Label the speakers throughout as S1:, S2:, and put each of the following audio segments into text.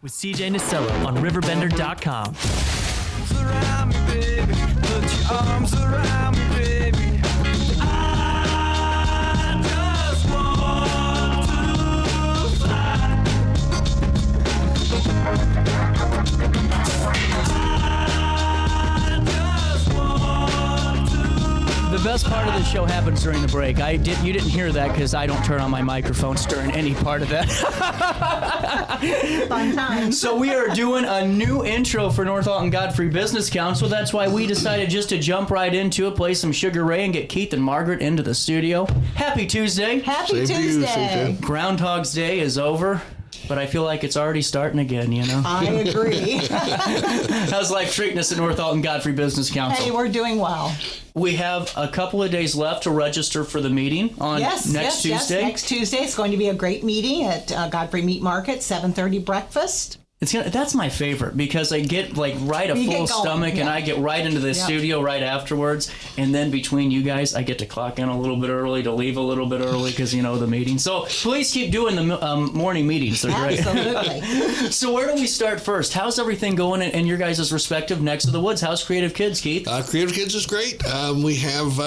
S1: with CJ Nasello on RiverBender.com.
S2: Surround me, baby. Put your arms around me, baby. I just want to fly.
S1: The best part of the show happens during the break. You didn't hear that because I don't turn on my microphones during any part of that.
S3: Fun time.
S1: So we are doing a new intro for North Alton Godfrey Business Council. That's why we decided just to jump right into it, play some Sugar Ray, and get Keith and Margaret into the studio. Happy Tuesday.
S3: Happy
S4: Same to you,
S3: Tuesday.
S4: CJ.
S1: Groundhog's Day is over, but I feel like it's already starting again, you know?
S3: I agree.
S1: How's life treating us at North Alton Godfrey Business Council?
S3: Hey, we're doing well.
S1: We have a couple of days left to register for the meeting on next Tuesday.
S3: Next Tuesday. It's going to be a great meeting at Godfrey Meat Market, 7:30 breakfast.
S1: That's my favorite because I get like a full stomach and I get right into the studio right afterwards. And then between you guys, I get to clock in a little bit early to leave a little bit early because, the meeting. So please keep doing the morning meetings. They're great.
S3: Absolutely.
S1: So where do we start first? How's everything going in your guys' respective necks of the woods? How's Creative Kids, Keith?
S4: Creative Kids is great. We have,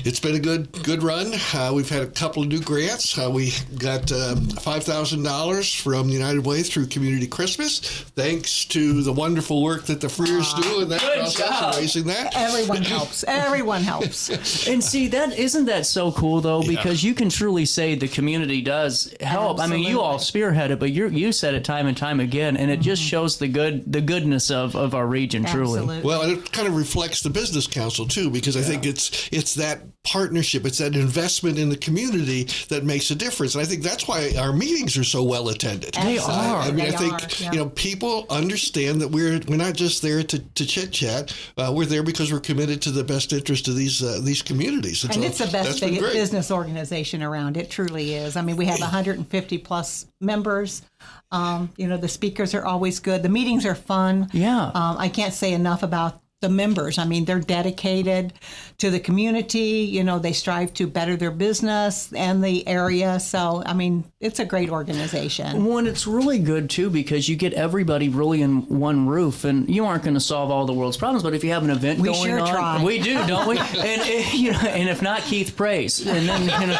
S4: it's been a good run. We've had a couple of new grants. We got $5,000 from the United Way through Community Christmas, thanks to the wonderful work that the Freers do in that process of raising that.
S3: Everyone helps. Everyone helps.
S1: And see, isn't that so cool though? Because you can truly say the community does help.
S3: Absolutely.
S1: I mean, you all spearhead it, but you said it time and time again, and it just shows the goodness of our region. Truly.
S3: Absolutely.
S4: Well, and it kind of reflects the business council too, because I think it's that partnership, it's that investment in the community that makes a difference, and I think that's why our meetings are so well attended.
S1: They are.
S4: I mean,
S3: They
S4: I think
S3: are.
S4: people understand that we're not just there to chit chat. We're there because we're committed to the best interest of these communities.
S3: And
S4: so
S3: it's the best
S4: that's been great.
S3: business organization around. It truly is. I mean, we have 150 plus members. The speakers are always good. The meetings are fun.
S1: Yeah.
S3: I can't say enough about the members. I mean, they're dedicated to the community. They strive to better their business and the area. So, I mean, it's a great organization.
S1: Well, and it's really good too because you get everybody really in one roof, and you aren't going to solve all the world's problems. But if you have an event going
S3: sure
S1: on,
S3: try.
S1: we do, don't we? And if not, Keith prays, and then
S3: Amen.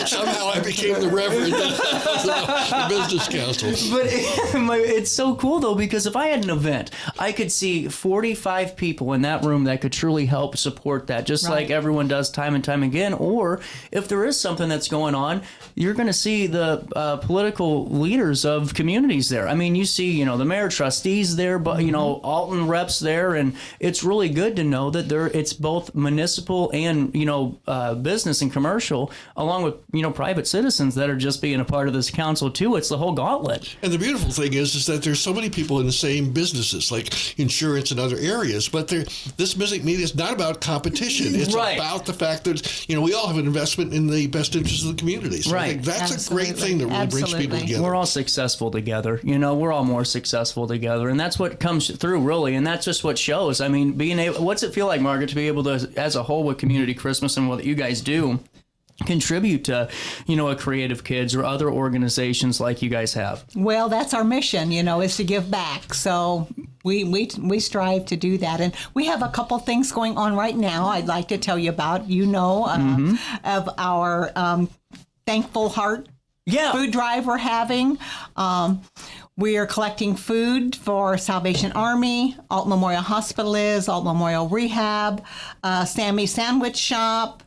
S4: Somehow I became the reverend of the business council.
S1: But it's so cool though because if I had an event, I could see 45 people in that room that could truly help support that, just like everyone does time and time again. Or if there is something that's going on, you're going to see the political leaders of communities there. I mean, you see, the mayor, trustees there, but Alton reps there, and it's really good to know that it's both municipal and business and commercial, along with private citizens that are just being a part of this council too. It's the whole gauntlet.
S4: And the beautiful thing is that there's so many people in the same businesses, like insurance and other areas. But this music meeting is not about competition. It's about the fact that we all have an investment in the best interests of the community. So I think that's a great thing that really brings people together.
S1: We're all successful together. We're all more successful together, and that's what comes through really. And that's just what shows. I mean, what's it feel like, Margaret, to be able to, as a whole, with Community Christmas and what you guys do, contribute to, a Creative Kids or other organizations like you guys have?
S3: Well, that's our mission, is to give back. So we strive to do that. And we have a couple things going on right now I'd like to tell you about, of our Thankful Heart food drive we're having. We are collecting food for Salvation Army, Alton Memorial Hospital Alton Memorial Rehab, Sammy's Sandwich Shop,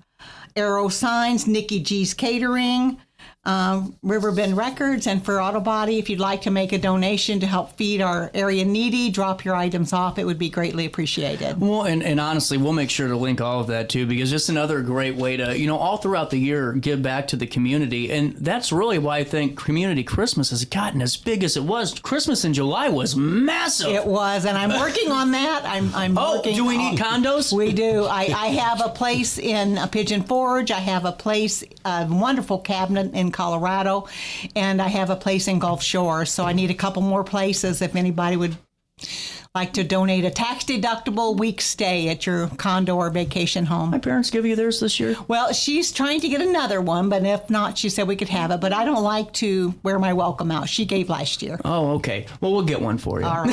S3: Arrow Signs, Nikki G's Catering, RiverBend Records, and for Auto Body. If you'd like to make a donation to help feed our area needy, drop your items off. It would be greatly appreciated.
S1: Well, and honestly, we'll make sure to link all of that too, because it's another great way to, all throughout the year, give back to the community. And that's really why I think Community Christmas has gotten as big as it was. Christmas in July was massive.
S3: It was, and I'm working on that. I'm working.
S1: Do we need condos?
S3: We do. I have a place in Pigeon Forge. I have a place, a wonderful cabinet in Colorado, and I have a place in Gulf Shores. So I need a couple more places if anybody would like to donate a tax-deductible week stay at your condo or vacation home.
S1: My parents give you theirs this year?
S3: Well, she's trying to get another one, but if not, she said we could have it. But I don't like to wear my welcome out. She gave last year.
S1: Oh, okay. Well, we'll get one for you.
S3: All right.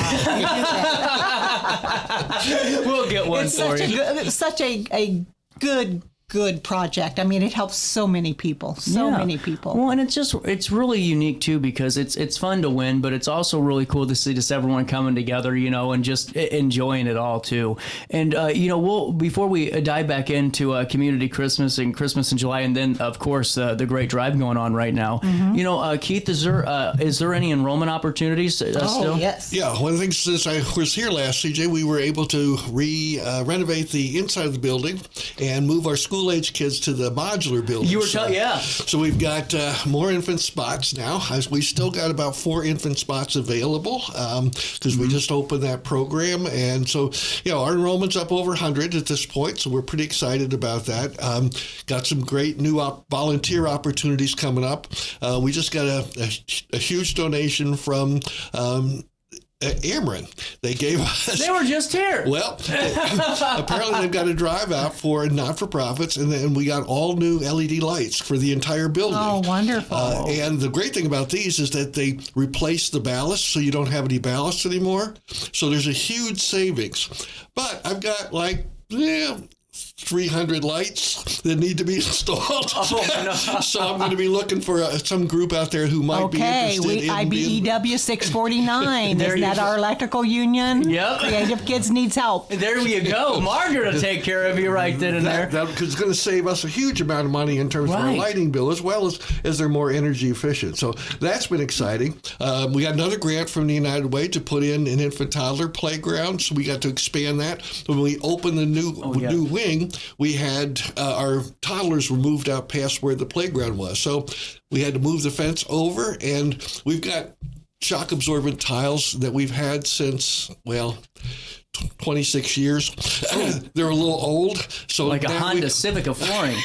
S1: We'll get one
S3: It's
S1: for
S3: such
S1: you.
S3: it's such a good project. I mean, it helps so many people. So many people.
S1: Well, and it's really unique too because it's fun to win, but it's also really cool to see just everyone coming together, and just enjoying it all too. And we'll before we dive back into Community Christmas and Christmas in July, and then of course the great drive going on right now. Keith, is there any enrollment opportunities still?
S3: Yes.
S4: Yeah, one of the things since I was here last, CJ, we were able to renovate the inside of the building and move our school-age kids to the modular building.
S1: You were telling, yeah.
S4: So we've got more infant spots now. We still got about 4 infant spots available because we just opened that program. And so, our enrollment's up over 100 at this point, so we're pretty excited about that. Got some great new volunteer opportunities coming up. We just got a huge donation from Ameren. They gave us.
S1: They were just here.
S4: Well, apparently they've got a drive out for not-for-profits, and then we got all new LED lights for the entire building.
S3: Oh, wonderful.
S4: And the great thing about these is that they replace the ballast, so you don't have any ballast anymore. So there's a huge savings. But I've got 300 lights that need to be installed.
S1: Oh, no.
S4: So I'm going to be looking for some group out there who might be interested in
S3: IBEW 649. Isn't that our electrical union?
S1: Yep.
S3: Creative Kids needs help.
S1: There you go. Margaret will take care of you right then and there.
S4: Because it's going to save us a huge amount of money in terms of our
S1: Right.
S4: lighting bill, as well as they're more energy efficient. So that's been exciting. We got another grant from the United Way to put in an infant toddler playground, so we got to expand that. When we opened the new wing, we had our toddlers were moved out past where the playground was. So we had to move the fence over, and we've got shock absorbent tiles that we've had since, 26 years. They're a little old. So
S1: Like a Honda Civic of flooring.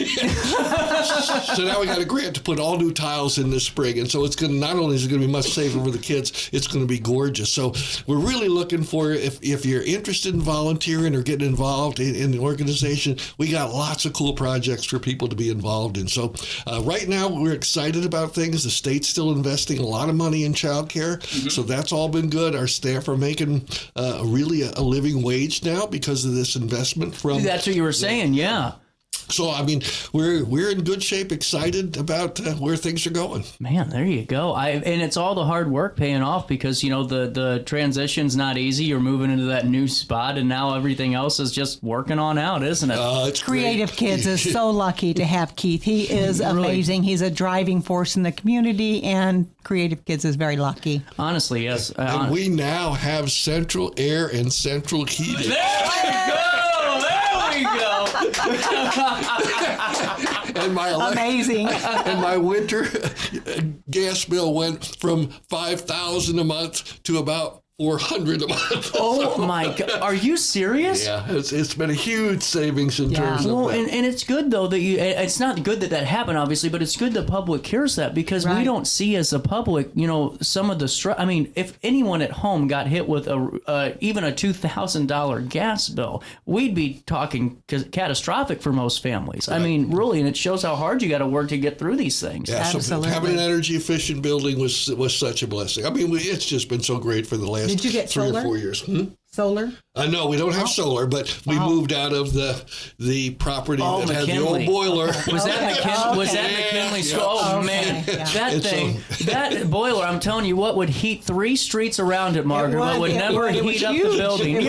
S4: So now we got a grant to put all new tiles in this spring. And so it's going to, not only is it going to be much safer for the kids, it's going to be gorgeous. So we're really looking for, if you're interested in volunteering or getting involved in the organization, we got lots of cool projects for people to be involved in. So right now we're excited about things. The state's still investing a lot of money in childcare. Mm-hmm. So that's all been good. Our staff are making really a living wage now because of this investment from.
S1: That's what you were saying, yeah.
S4: So, I mean, we're in good shape, excited about where things are going.
S1: Man, there you go. And it's all the hard work paying off because, the transition's not easy. You're moving into that new spot, and now everything else is just working on out, isn't it?
S4: It's
S3: Creative
S4: great.
S3: Kids is so lucky to have Keith. He is amazing. He's a driving force in the community, and Creative Kids is very lucky.
S1: Honestly, yes.
S4: And we now have central air and central heating.
S1: There we go! There we go!
S4: And my
S3: Amazing.
S4: and my winter gas bill went from $5,000 a month to about $400 a month.
S1: Oh my God! Are you serious?
S4: Yeah, it's been a huge savings in terms of
S1: Well,
S4: that.
S1: and it's good though that it's not good that happened, obviously, but it's good the public hears that because we
S3: Right.
S1: don't see as a public, some of the I mean, if anyone at home got hit with even a $2,000 gas bill, we'd be talking catastrophic for most families. Right. I mean, really, and it shows how hard you got to work to get through these things.
S4: Yeah, so
S3: Absolutely.
S4: having an energy efficient building was such a blessing. I mean, it's just been so great for the last
S3: Did you get
S4: 3
S3: solar?
S4: or 4 years.
S3: Solar?
S4: No, we don't have solar, but we moved out of the property that had the old
S1: McKinley.
S4: boiler.
S1: Was that McKinley
S4: Yeah.
S1: School? Oh,
S3: Okay,
S1: man.
S3: yeah.
S1: That
S4: And
S1: thing, that boiler, I'm telling you what would heat 3 streets around it, Margaret, but would
S3: It
S1: never
S3: was
S1: heat up the
S3: huge.
S1: building.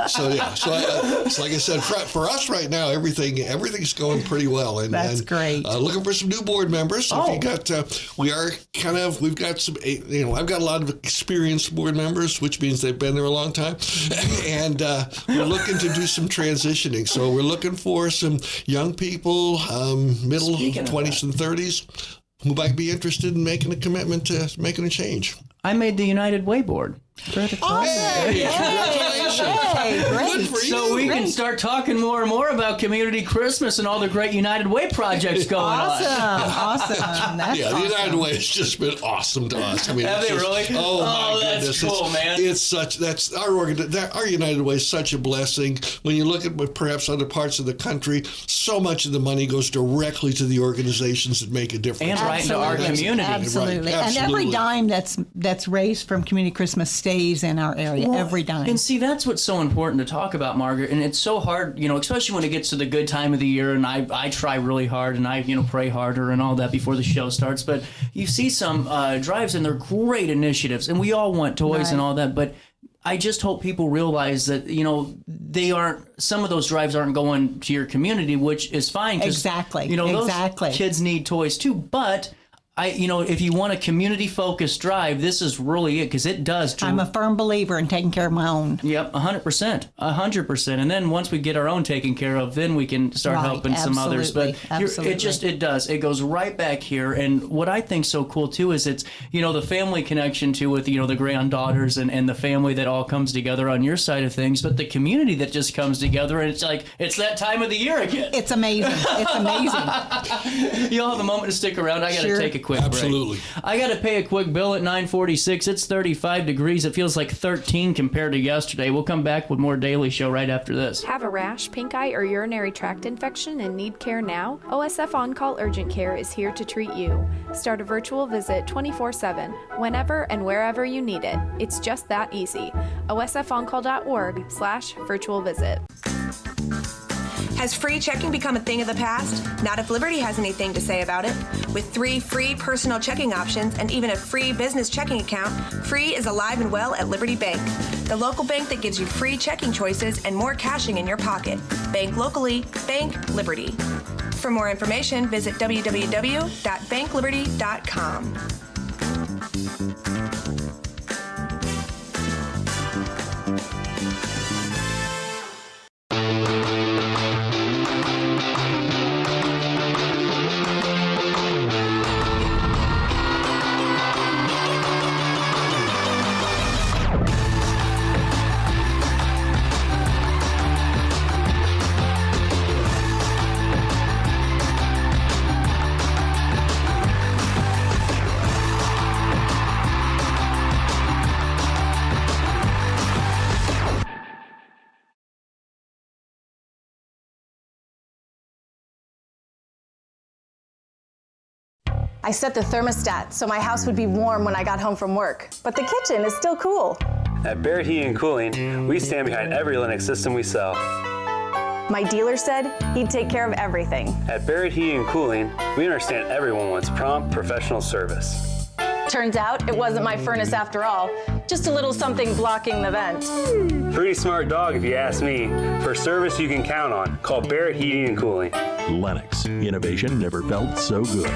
S4: So like I said, for us right now, everything's going pretty well. And
S3: That's great.
S4: Looking for some new board members. So if you got, we've got some, I've got a lot of experienced board members, which means they've been there a long time, and we're looking to do some transitioning. So we're looking for some young people, middle
S1: Speaking of
S4: 20s and 30s, who might be interested in making a commitment to making a change.
S1: I made the United Way board.
S4: Hey, congratulations.
S3: Hey, great.
S4: Good for
S1: So
S4: you.
S1: we can start talking more and more about Community Christmas and all the great United Way projects going
S3: Awesome.
S1: on.
S3: Awesome. That's
S4: Yeah, the
S3: awesome.
S4: United Way has just been awesome to us. I mean,
S1: Have
S4: it's
S1: they
S4: just,
S1: really?
S4: Oh, my
S1: that's
S4: goodness,
S1: cool, man.
S4: It's such our United Way is such a blessing. When you look at perhaps other parts of the country, so much of the money goes directly to the organizations that make a difference.
S1: And right into our
S3: Absolutely.
S1: community.
S3: Absolutely.
S4: Right,
S3: And every
S4: absolutely.
S3: dime that's raised from Community Christmas stays in our area.
S1: Well,
S3: every dime.
S1: And see, that's what's so important to talk about, Margaret. And it's so hard, especially when it gets to the good time of the year. And I try really hard and I, pray harder and all that before the show starts. But you see some drives and they're great initiatives. And we all want toys and
S3: Right.
S1: all that. But I just hope people realize that, some of those drives aren't going to your community, which is fine. 'Cause,
S3: Exactly.
S1: Those
S3: Exactly.
S1: kids need toys too. But if you want a community-focused drive, this is really it because it does.
S3: I'm a firm believer in taking care of my own.
S1: Yep, 100%, 100%. And then once we get our own taken care of, then we can start
S3: Right,
S1: helping some others. But
S3: absolutely.
S1: it does. It goes right back here. And what I think's so cool too is it's the family connection too with the granddaughters and the family that all comes together on your side of things, but the community that just comes together and it's like it's that time of the year again.
S3: It's amazing. It's amazing.
S1: You'll have a moment to stick around. I got to
S3: Sure.
S1: take a quick
S4: Absolutely.
S1: break. I got to pay a quick bill at 9:46. It's 35 degrees. It feels like 13 compared to yesterday. We'll come back with more Daily Show right after this.
S5: Have a rash, pink eye, or urinary tract infection and need care now? OSF On Call Urgent Care is here to treat you. Start a virtual visit 24/7, whenever and wherever you need it. It's just that easy. osfoncall.org/virtual visit.
S6: Has free checking become a thing of the past? Not if Liberty has anything to say about it. With 3 free personal checking options and even a free business checking account, Free is alive and well at Liberty Bank, the local bank that gives you free checking choices and more cashing in your pocket. Bank locally, bank Liberty. For more information, visit www.bankliberty.com.
S7: I set the thermostat so my house would be warm when I got home from work, but the kitchen is still cool.
S8: At Barrett Heating and Cooling, we stand behind every Linux system we sell.
S7: My dealer said he'd take care of everything.
S8: At Barrett Heating and Cooling, we understand everyone wants prompt, professional service.
S7: Turns out it wasn't my furnace after all, just a little something blocking the vent.
S8: Pretty smart dog if you ask me. For service you can count on, call Barrett Heating and Cooling.
S9: Lennox. Innovation never felt so good.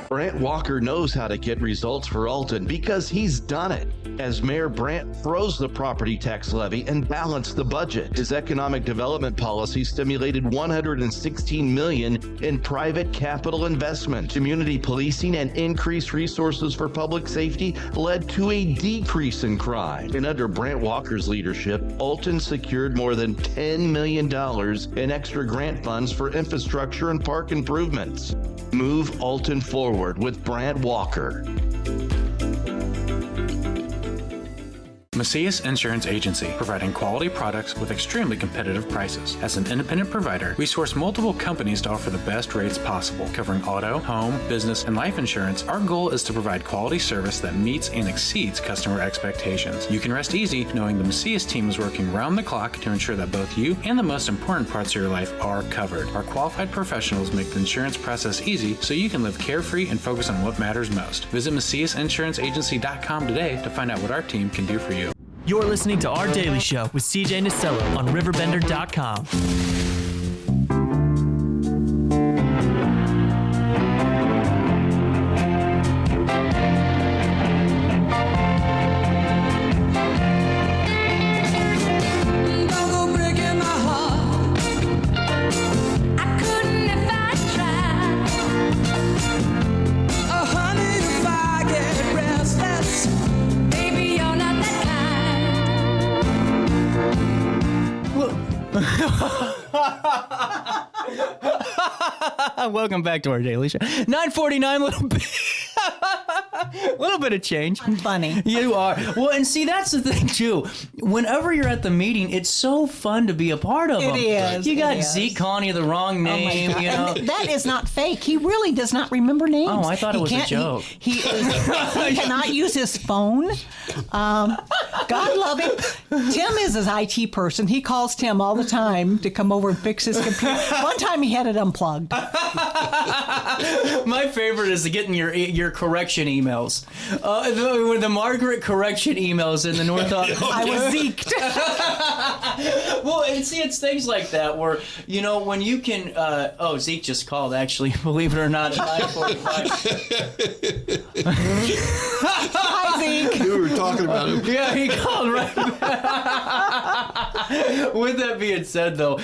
S10: Brant Walker knows how to get results for Alton because he's done it. As Mayor, Brant froze the property tax levy and balanced the budget. His economic development policy stimulated $116 million in private capital investment. Community policing and increased resources for public safety led to a decrease in crime. And under Brant Walker's leadership, Alton secured more than $10 million in extra grant funds for infrastructure and park improvements. Move Alton forward with Brant Walker.
S11: Macias Insurance Agency, providing quality products with extremely competitive prices. As an independent provider, we source multiple companies to offer the best rates possible, covering auto, home, business, and life insurance. Our goal is to provide quality service that meets and exceeds customer expectations. You can rest easy knowing the Macias team is working round the clock to ensure that both you and the most important parts of your life are covered. Our qualified professionals make the insurance process easy so you can live carefree and focus on what matters most. Visit MaciasInsuranceAgency.com today to find out what our team can do for you.
S12: You're listening to Our Daily Show with CJ Nasello on RiverBender.com.
S1: Welcome back to our daily show. 9:49, little bit of change.
S3: I'm funny.
S1: You are. Well, and see, that's the thing too. Whenever you're at the meeting, it's so fun to be a part of them.
S3: It is.
S1: You got Zeke calling you the wrong name.
S3: Oh my God.
S1: You know.
S3: And that is not fake. He really does not remember names.
S1: Oh, I thought it was a joke.
S3: He cannot use his phone. God love him. Tim is his IT person. He calls Tim all the time to come over and fix his computer. One time he had it unplugged.
S1: My favorite is getting your correction emails. The Margaret correction emails in the North Office.
S3: I was zeked.
S1: Well, and see, it's things like that where, you know, when you can... Zeke just called, actually, believe it or not, at 9:45.
S3: Hi, Zeke.
S4: We were talking about him.
S1: Yeah, he called right back. With that being said, though,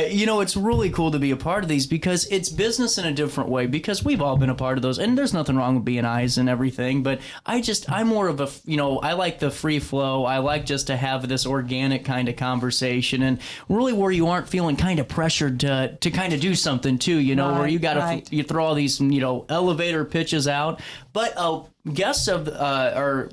S1: you know, it's really cool to be a part of these because it's business in a different way, because we've all been a part of those, and there's nothing wrong with being eyes and everything, but I'm more of a, you know, I like the free flow. I like just to have this organic kind of conversation, and really where you aren't feeling kind of pressured to kind of do something too, you know, where you got to, you throw all these, you know, elevator pitches out. But guests of or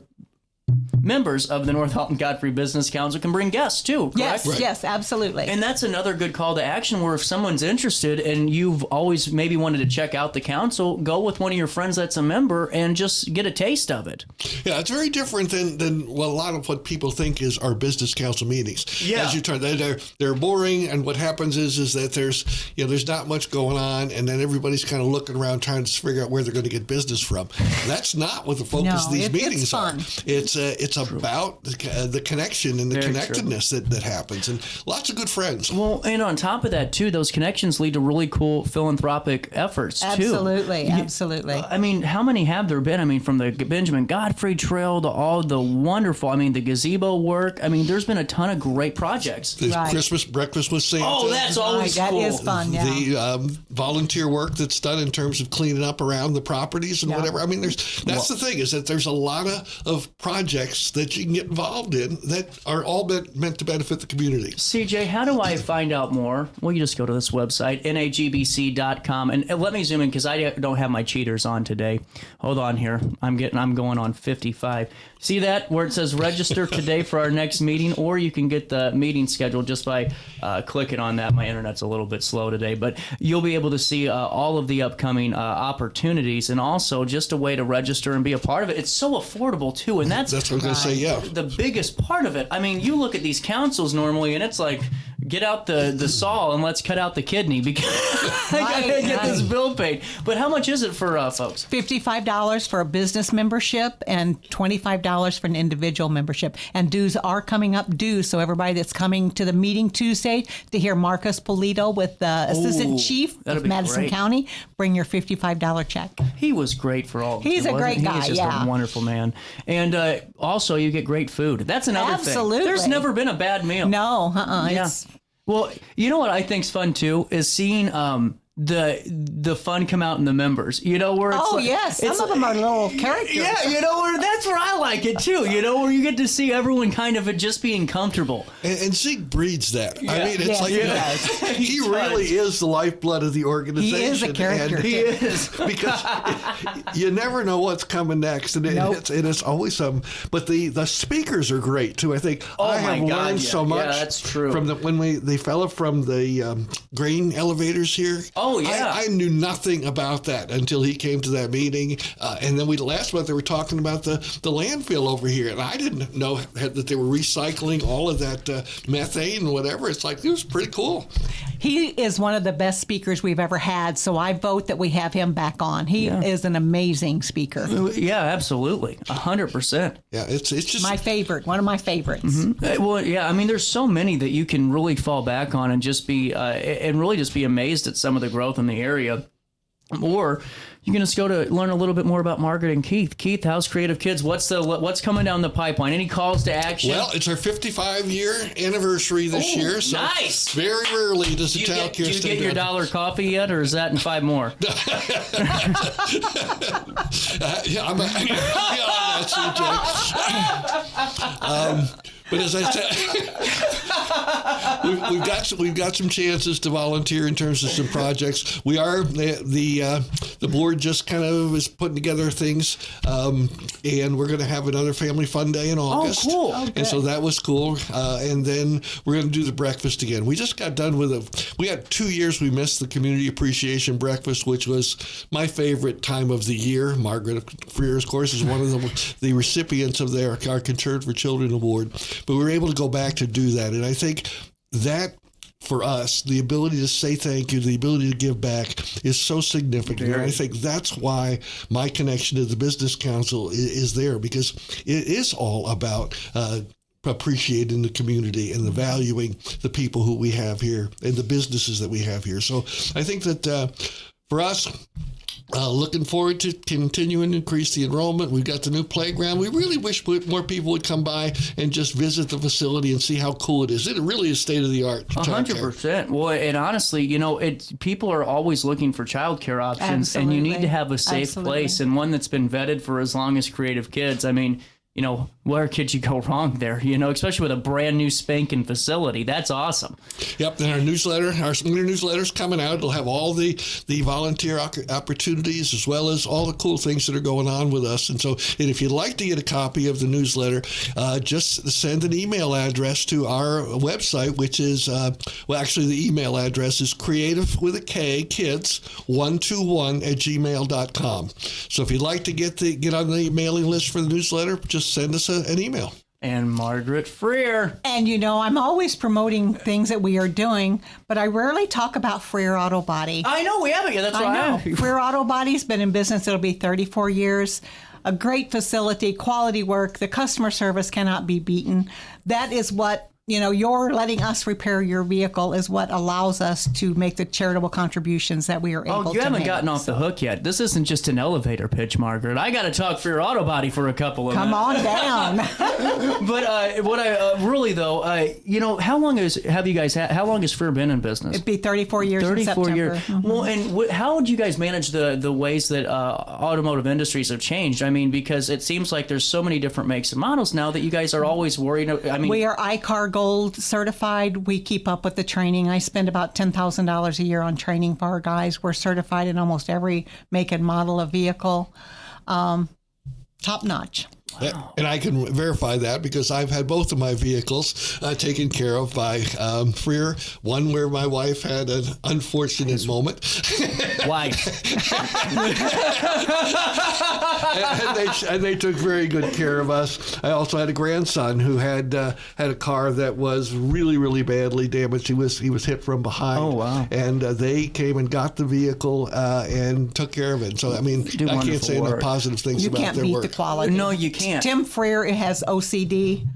S1: members of the North Alton Godfrey Business Council can bring guests too, correct?
S3: Yes, yes, absolutely.
S1: And that's another good call to action, where if someone's interested and you've always maybe wanted to check out the council, go with one of your friends that's a member and just get a taste of it.
S4: Yeah, it's very different than a lot of what people think is our business council meetings.
S1: Yeah.
S4: As you turn, they're boring, and what happens is that there's not much going on, and then everybody's kind of looking around trying to figure out where they're going to get business from. That's not what the focus of these meetings are. It's about the connection and the connectedness that happens, and lots of good friends.
S1: Well, and on top of that, too, those connections lead to really cool philanthropic efforts, too.
S3: Absolutely.
S1: I mean, how many have there been? I mean, from the Benjamin Godfrey Trail to all the wonderful, I mean, the gazebo work. I mean, there's been a ton of great projects.
S4: The Christmas breakfast with Santa.
S1: Oh, that's always
S3: cool. That is fun, yeah.
S4: The volunteer work that's done in terms of cleaning up around the properties and whatever. I mean, that's the thing, is that there's a lot of projects that you can get involved in that are all meant to benefit the community.
S1: CJ, how do I find out more? Well, you just go to this website, NAGBC.com, and let me zoom in because I don't have my cheaters on today. Hold on here. I'm going on 55. See that where it says register today for our next meeting, or you can get the meeting schedule just by clicking on that. My internet's a little bit slow today, but you'll be able to see all of the upcoming opportunities, and also just a way to register and be a part of it. It's so affordable too, and that's
S4: what I was going to say. Yeah,
S1: the biggest part of it. I mean, you look at these councils normally, and it's like, get out the saw and let's cut out the kidney because I gotta get this bill paid. But how much is it for folks?
S3: $55 for a business membership and $25 for an individual membership. And dues are coming up due, so everybody that's coming to the meeting Tuesday to hear Marcus Polito with the Assistant Chief of Madison County, bring your $55 check.
S1: He was great for all.
S3: He's a great guy.
S1: He's just a wonderful man. And also, you get great food. That's another
S3: Absolutely.
S1: thing. There's never been a bad meal.
S3: No,
S1: Yeah. Well, you know what I think's fun too is seeing the fun come out in the members. You know where it's
S3: yes, some of them are little characters.
S1: Yeah, you know that's where I like it too. You know where you get to see everyone kind of just being comfortable.
S4: And Zeke breeds that.
S1: Yeah.
S4: I mean, it's he really is the lifeblood of the organization.
S3: He is a character.
S4: And he is, because you never know what's coming next, and it's always some. But the speakers are great too. I think I have learned so much.
S1: Yeah, that's true.
S4: From the fellow from the grain elevators here.
S1: Oh yeah,
S4: I knew nothing about that until he came to that meeting, and then last month they were talking about the landfill over here, and I didn't know that they were recycling all of that methane and whatever. It's like, it was pretty cool.
S3: He is one of the best speakers we've ever had, so I vote that we have him back on. He is an amazing speaker.
S1: Yeah, absolutely, 100%.
S4: Yeah, it's just
S3: my favorite, one of my favorites.
S1: Mm-hmm. Well, yeah, I mean, there's so many that you can really fall back on and just be really just be amazed at some of the growth in the area. Or you can just go to learn a little bit more about Margaret and Keith. Keith, how's Creative Kids? What's coming down the pipeline? Any calls to action?
S4: Well, it's our 55-year anniversary this year. So
S1: nice.
S4: Very rarely does the child care.
S1: Do you get your $1 coffee yet, or is that in 5 more?
S4: But as I said, we've got some chances to volunteer in terms of some projects. We are the board just kind of is putting together things, and we're going to have another family fun day in August.
S1: Oh, cool!
S4: And so that was cool. And then we're going to do the breakfast again. We just got done with we had 2 years we missed the community appreciation breakfast, which was my favorite time of the year. Margaret Freer, of course, is one of the recipients of our Concern for Children Award. But we were able to go back to do that. And I think that, for us, the ability to say thank you, the ability to give back is so significant. And I think that's why my connection to the Business Council is there, because it is all about appreciating the community and the valuing the people who we have here and the businesses that we have here. So I think that for us, looking forward to continuing to increase the enrollment. We've got the new playground. We really wish more people would come by and just visit the facility and see how cool it is. It really is state of the art.
S1: 100%. Well, and honestly, people are always looking for childcare options,
S3: Absolutely.
S1: and you need to have a safe place and one that's been vetted for as long as Creative Kids. I mean, where could you go wrong there? Especially with a brand new spanking facility. That's awesome.
S4: Yep. And our winter newsletter's coming out. It'll have all the volunteer opportunities as well as all the cool things that are going on with us. And if you'd like to get a copy of the newsletter, just send an email address to our website, which is, actually the email address is creative with a K, kids121@gmail.com. So if you'd like to get on the mailing list for the newsletter, just send us an email.
S1: And Margaret Freer.
S3: And I'm always promoting things that we are doing, but I rarely talk about Freer Auto Body.
S1: I know, we haven't yet. That's why I know.
S3: Freer Auto Body's been in business. It'll be 34 years. A great facility, quality work. The customer service cannot be beaten. That is what you're letting us repair your vehicle is what allows us to make the charitable contributions that we are able to make.
S1: You haven't gotten off the hook yet. This isn't just an elevator pitch, Margaret. I got to talk for your auto body for a couple of minutes.
S3: Come on down.
S1: But what I really, though, how long has Freer been in business?
S3: It'd be 34 years 34 in September.
S1: Years. Mm-hmm. Well, and how would you guys manage the ways that automotive industries have changed? I mean, because it seems like there's so many different makes and models now that you guys are always worried.
S3: We are ICAR Gold certified. We keep up with the training. I spend about $10,000 a year on training for our guys. We're certified in almost every make and model of vehicle. Top notch.
S4: Wow. And I can verify that because I've had both of my vehicles taken care of by Freer. One where my wife had an unfortunate moment.
S1: Wife.
S4: and they took very good care of us. I also had a grandson who had a car that was really, really badly damaged. He was hit from behind.
S1: Oh, wow.
S4: And they came and got the vehicle and took care of it. So, I mean, I can't say enough positive things about their work.
S3: You can't beat the quality.
S1: No, you can't.
S3: Tim Freer has OCD,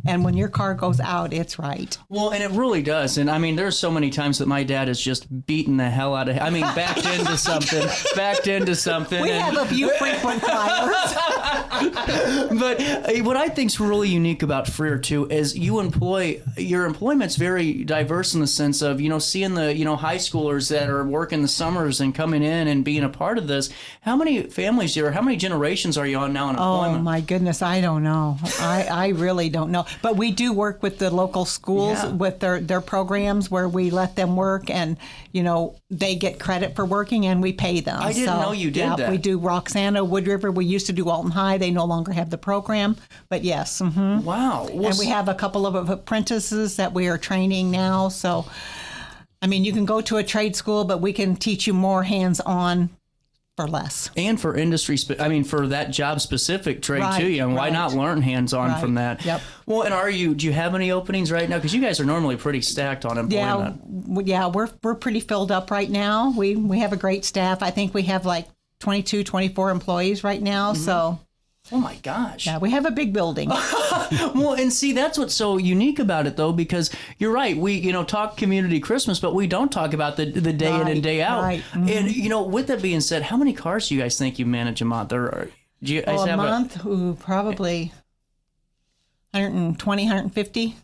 S3: and when your car goes out, it's right.
S1: Well, and it really does. And I mean, there's so many times that my dad has just beaten the hell out of, backed into something.
S3: We have a few frequent flyers.
S1: But what I think's really unique about Freer too is your employment's very diverse in the sense of, seeing the, high schoolers that are working the summers and coming in and being a part of this. How many families how many generations are you on now in employment?
S3: Oh my goodness, I don't know. I really don't know. But we do work with the local schools with their programs where we let them work and, they get credit for working and we pay them.
S1: I didn't know you did that.
S3: We do Roxana, Wood River. We used to do Alton High. They no longer have the program. But yes. Mm-hmm.
S1: Wow.
S3: And we have a couple of apprentices that we are training now. So, you can go to a trade school, but we can teach you more hands-on for less.
S1: And for industry, for that job-specific trade too. And why not learn hands-on from that?
S3: Yep.
S1: Well, and do you have any openings right now? Because you guys are normally pretty stacked on employment.
S3: Yeah, we're pretty filled up right now. We have a great staff. I think we have like 22, 24 employees right now. Mm-hmm. So.
S1: Oh my gosh.
S3: Yeah, we have a big building.
S1: Well, and see, that's what's so unique about it, though, because you're right. We, talk community Christmas, but we don't talk about the day in and day out. Right. Mm-hmm. And, with that being said, how many cars do you guys think you manage a month? Or do you guys have
S3: a month? Probably 120, 150.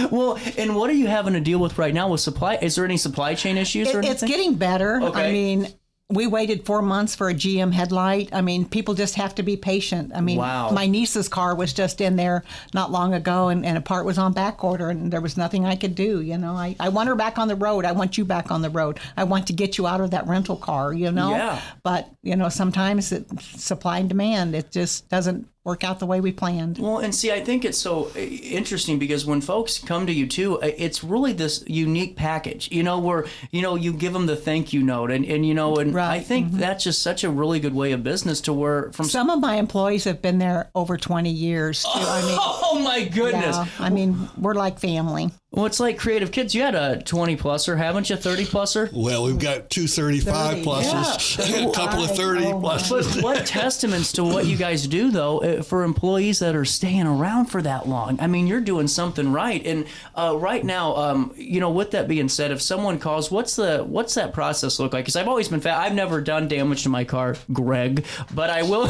S1: Well, and what are you having to deal with right now with supply? Is there any supply chain issues or anything?
S3: It's getting better.
S1: Okay.
S3: We waited 4 months for a GM headlight. I mean, people just have to be patient. I mean,
S1: Wow.
S3: My niece's car was just in there not long ago, and a part was on back order, and there was nothing I could do. You know, I want her back on the road. I want you back on the road. I want to get you out of that rental car, you know?
S1: Yeah.
S3: But, you know, sometimes supply and demand, it just doesn't work out the way we planned.
S1: Well, and see, I think it's so interesting because when folks come to you too, it's really this unique package, you know, where, you know, you give them the thank you note and you know, and
S3: Right.
S1: I think that's just such a really good way of business to where from
S3: Some of my employees have been there over 20 years. Too. I mean,
S1: oh my goodness.
S3: yeah, I mean, we're like family.
S1: Well, it's like Creative Kids. You had a 20-pluser, haven't you? 30-pluser?
S4: Well, we've got two 35 pluses,
S1: Yeah.
S4: a couple of 30 pluses.
S1: But what testaments to what you guys do, though, for employees that are staying around for that long. I mean, you're doing something right. And right now, you know, with that being said, if someone calls, what's that process look like? Because I've always been I've never done damage to my car, Greg, but I will.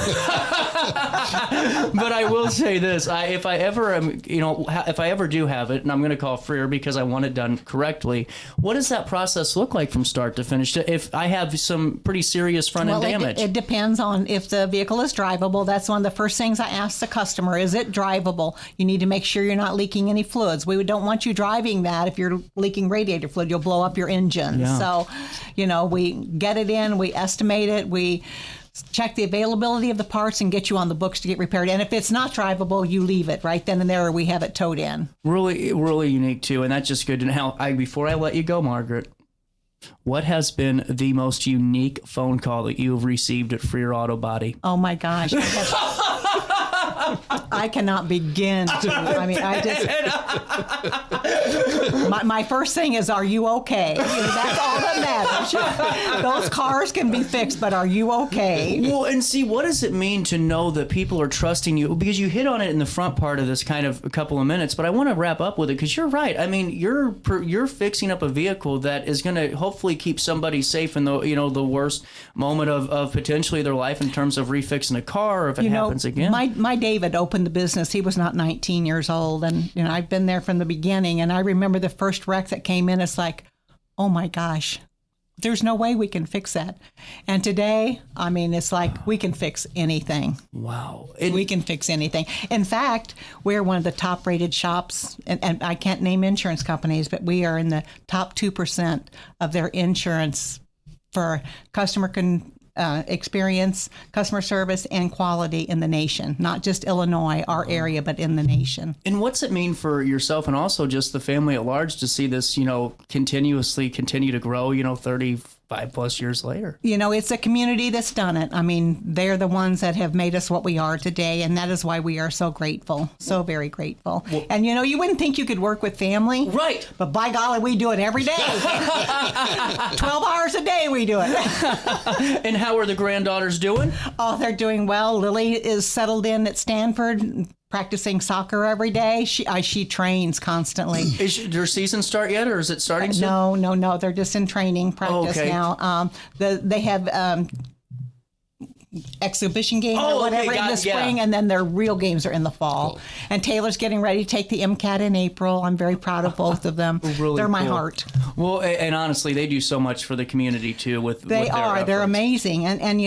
S1: But I will say this: if I ever am, you know, if I ever do have it, and I'm going to call Freer because I want it done correctly. What does that process look like from start to finish? If I have some pretty serious front end damage,
S3: it depends on if the vehicle is drivable. That's one of the first things I ask the customer: is it drivable? You need to make sure you're not leaking any fluids. We don't want you driving that. If you're leaking radiator fluid, you'll blow up your engine.
S1: Yeah.
S3: So, you know, we get it in, we estimate it, we check the availability of the parts and get you on the books to get repaired. And if it's not drivable, you leave it right then and there, or we have it towed in.
S1: really, really unique too, and that's just good to know. Before I let you go, Margaret, what has been the most unique phone call that you have received at Freer Auto Body?
S3: Oh my gosh. I cannot begin to. I mean, I just. My first thing is, are you okay? That's all that matters. Those cars can be fixed, but are you okay?
S1: Well, and see, what does it mean to know that people are trusting you? Because you hit on it in the front part of this kind of a couple of minutes, but I want to wrap up with it because you're right. I mean, you're fixing up a vehicle that is going to hopefully keep somebody safe in the worst moment of potentially their life in terms of refixing a car or if it happens again.
S3: My David opened the business. He was not 19 years old, and I've been there from the beginning. And I remember the first wreck that came in. It's like, oh my gosh, there's no way we can fix that. And today, I mean, it's like we can fix anything.
S1: Wow,
S3: we can fix anything. In fact, we're one of the top-rated shops, and I can't name insurance companies, but we are in the top 2% of their insurance for customer experience, customer service, and quality in the nation. Not just Illinois, our area, but in the nation.
S1: And what's it mean for yourself and also just the family at large to see this, continue to grow, 35 plus years later?
S3: It's a community that's done it. I mean, they're the ones that have made us what we are today, and that is why we are so grateful, so very grateful. Well, and you wouldn't think you could work with family.
S1: Right.
S3: But by golly, we do it every day. 12 hours a day we do it.
S1: And how are the granddaughters doing?
S3: Oh, they're doing well. Lily is settled in at Stanford, practicing soccer every day. She trains constantly.
S1: Is their season start yet, or is it starting soon?
S3: No. They're just in training practice now. They have exhibition games or whatever in the spring, and then their real games are in the fall. Cool. And Taylor's getting ready to take the MCAT in April. I'm very proud of both of them.
S1: Really
S3: They're my
S1: cool.
S3: heart.
S1: Well, and honestly, they do so much for the community too. They're
S3: amazing, and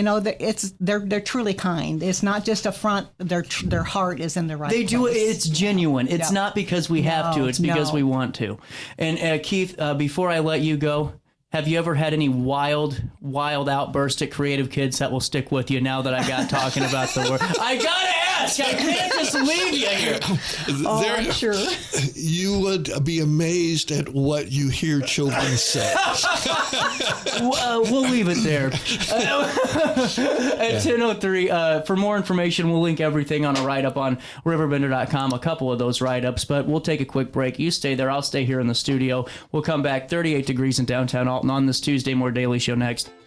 S3: they're truly kind. It's not just a front. Their heart is in the right.
S1: They
S3: place.
S1: do it. It's genuine. It's not because we have to. It's because we want to. And Keith, before I let you go, have you ever had any wild outburst at Creative Kids that will stick with you now that I got talking about the word? I gotta ask. I can't just leave you here.
S3: I'm sure.
S4: You would be amazed at what you hear children say.
S1: We'll leave it there. At 10:03. For more information, we'll link everything on a write-up on RiverBender.com, a couple of those write-ups, but we'll take a quick break. You stay there. I'll stay here in the studio. We'll come back. 38 degrees in downtown Alton on this Tuesday. More Daily Show next.